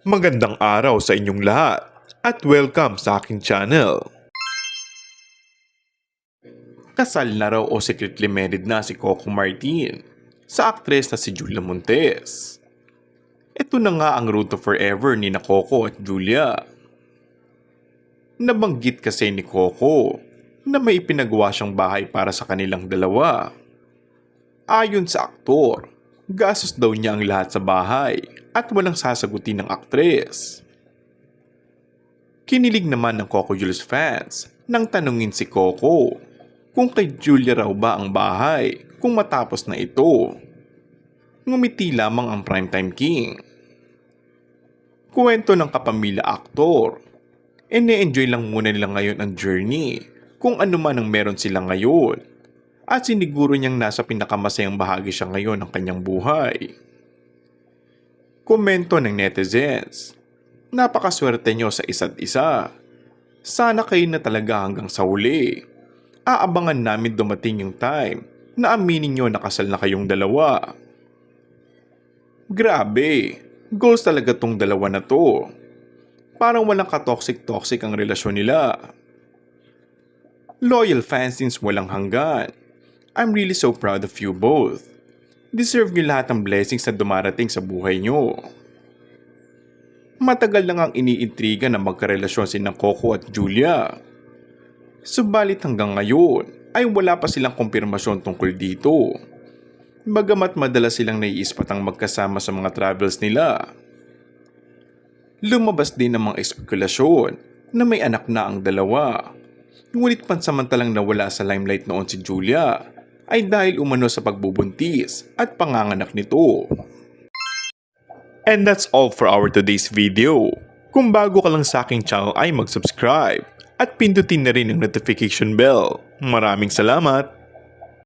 Magandang araw sa inyong lahat at welcome sa aking channel. Kasal na raw o secretly married na si Coco Martin sa aktres na si Julia Montes. Ito na nga ang road to forever ni na Coco at Julia. Nabanggit kasi ni Coco na may ipinagawa siyang bahay para sa kanilang dalawa. Ayon sa aktor, gastos daw niya ang lahat sa bahay at walang sasagutin ng aktres. Kinilig naman ng Coco Julius fans nang tanungin si Coco kung kay Julia raw ba ang bahay kung matapos na ito. Ngumiti lamang ang primetime king. Kuwento ng kapamilya aktor, ine-enjoy lang muna nila ngayon ang journey kung ano man ang meron sila ngayon. At siniguro niyang nasa pinakamasayang bahagi siya ngayon ng kanyang buhay. Komento ng netizens, napakaswerte niyo sa isa't isa. Sana kayo na talaga hanggang sa huli. Aabangan namin dumating yung time na aminin niyo na kasal na kayong dalawa. Grabe, goals talaga tong dalawa na to. Parang walang ka-toxic-toxic ang relasyon nila. Loyal fans since walang hanggan. I'm really so proud of you both. Deserve niyo lahat ng blessings na dumarating sa buhay niyo. Matagal na ngang iniintriga na magkarelasyon si Coco at Julia. Subalit hanggang ngayon ay wala pa silang kumpirmasyon tungkol dito. Bagamat madalas silang naiispatang magkasama sa mga travels nila. Lumabas din ang mga espekulasyon na may anak na ang dalawa. Ngunit pansamantalang nawala sa limelight noon si Julia ay dahil umano sa pagbubuntis at panganganak nito. And that's all for our today's video. Kung bago ka lang sa aking channel ay mag-subscribe at pindutin na rin ang notification bell. Maraming salamat!